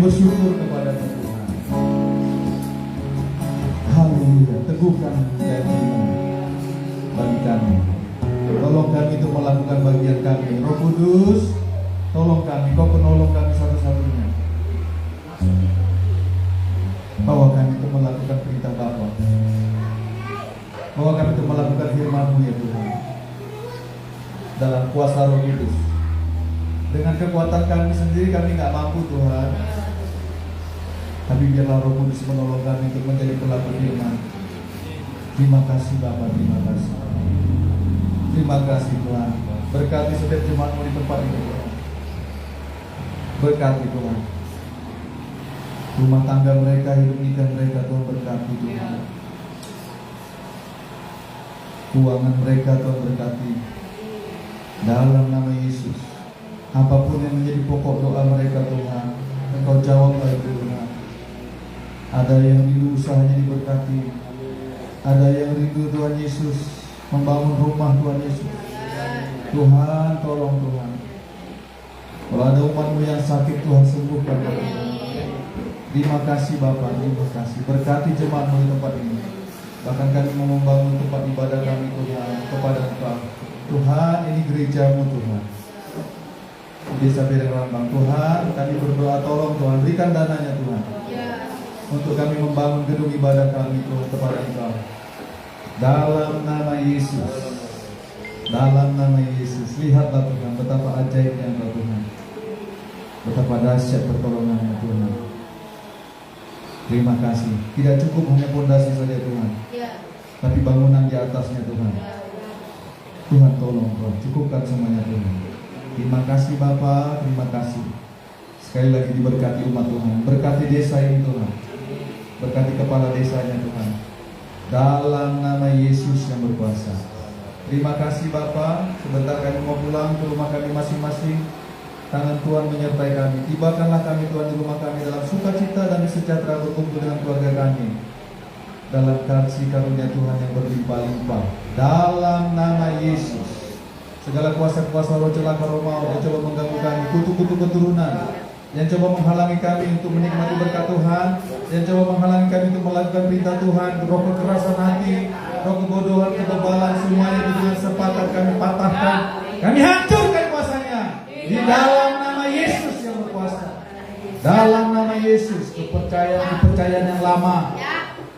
bersyukur kepada Tuhan. Haleluya. Teguhkan janji-Mu bagi kami. Tolong kami untuk melakukan bagian kami. Roh Kudus, tolong kami. Kau penolong kami satu-satunya. Bawa kami untuk melakukan perintah Bapa. Bawa kami untuk melakukan firman-Mu ya Tuhan. Dalam kuasa Roh Kudus. Dengan kekuatan kami sendiri kami nggak mampu Tuhan. Tapi biarlah Roh Kudus menolong kami untuk menjadi pelaku firman. Terima kasih Bapa, terima kasih. Terima kasih Tuhan. Berkati setiap jemaat-Mu di tempat ini Tuhan. Berkati Tuhan. Rumah tangga mereka, hidup nikah mereka Tuhan, berkati Tuhan. Keuangan mereka Tuhan, berkati. Dalam nama Yesus. Apapun yang menjadi pokok doa mereka Tuhan, Engkau jawab oleh Tuhan. Ada yang rindu usahanya diberkati, ada yang rindu Tuhan Yesus membangun rumah Tuhan Yesus. Tuhan tolong Tuhan. Kalau ada umat-Mu yang sakit Tuhan sembuhkan Tuhan. Terima kasih Bapa, terima kasih. Berkati jemaat-Mu di tempat ini. Bahkan kami mau membangun tempat ibadah kami Tuhan kepada Engkau. Tuhan, ini gereja-Mu Tuhan. Desa Bereng Rambang Tuhan, kami berdoa tolong Tuhan, berikan dananya Tuhan untuk kami membangun gedung ibadah kami Tuhan kepada Engkau. Dalam nama Yesus, dalam nama Yesus, lihatlah Tuhan betapa ajaibnya Engkau Tuhan, betapa dahsyat pertolongannya Tuhan. Terima kasih. Tidak cukup hanya pondasi saja Tuhan, tapi bangunan di atasnya Tuhan. Tuhan tolong Tuhan, cukupkan semuanya Tuhan. Terima kasih Bapa, terima kasih. Sekali lagi diberkati umat Tuhan, berkati desa ini Tuhan, berkati kepala desanya Tuhan. Dalam nama Yesus yang berkuasa. Terima kasih Bapa. Sebentar kami mau pulang ke rumah kami masing-masing. Tangan Tuhan menyertai kami. Tibakanlah kami Tuhan di rumah kami dalam sukacita dan sejahtera berkumpul dengan keluarga kami. Dalam kasih karunia Tuhan yang berlimpah-limpah. Dalam nama Yesus. Segala kuasa-kuasa roh celaka roh maut yang coba mengganggu kami, kutu-kutu keturunan yang coba menghalangi kami untuk menikmati berkat Tuhan, yang coba menghalangi kami untuk melakukan perintah Tuhan, roh kekerasan hati, roh kebodohan, kebebalan, semuanya itu dengan sepakat kami patahkan, kami hancurkan kuasanya di dalam nama Yesus yang berkuasa. Dalam nama Yesus, kepercayaan yang lama,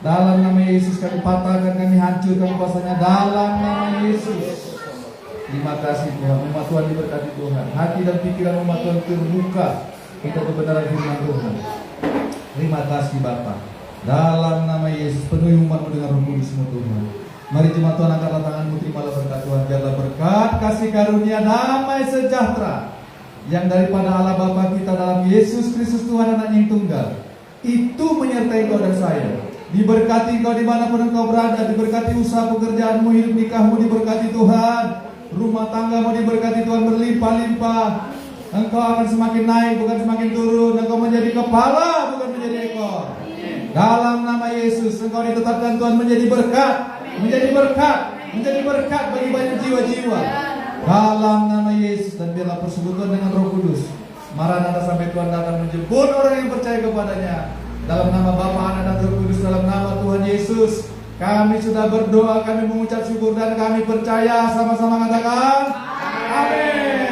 dalam nama Yesus kami patahkan, kami hancurkan kuasanya dalam nama Yesus. Terima kasih Tuhan, umat Tuhan diberkati Tuhan, hati dan pikiran umat Tuhan terbuka untuk kebenaran firman Tuhan. Terima kasih Bapa. Dalam nama Yesus penuhi umatmu dengan Roh Kudus-Mu Tuhan. Mari jemaat Tuhan angkatlah tanganmu, terimalah berkat Tuhan. Biarlah berkat, kasih karunia, damai sejahtera yang daripada Allah Bapa kita dalam Yesus Kristus Tuhan Anak yang tunggal itu menyertai kau dan saya. Diberkati kau dimanapun engkau berada, diberkati usaha pekerjaanmu, hidup nikahmu diberkati Tuhan, rumah tanggamu diberkati Tuhan berlimpah-limpah. Engkau akan semakin naik bukan semakin turun. Engkau menjadi kepala bukan menjadi ekor. Dalam nama Yesus engkau ditetapkan Tuhan menjadi berkat, menjadi berkat, menjadi berkat bagi banyak jiwa-jiwa. Dalam nama Yesus, dan biarlah persekutuan dengan Roh Kudus Maranatha sampai Tuhan datang menjemput orang yang percaya kepadanya. Dalam nama Bapa, Anak dan Roh Kudus, dalam nama Tuhan Yesus kami sudah berdoa, kami mengucap syukur dan kami percaya. Sama-sama katakan amin.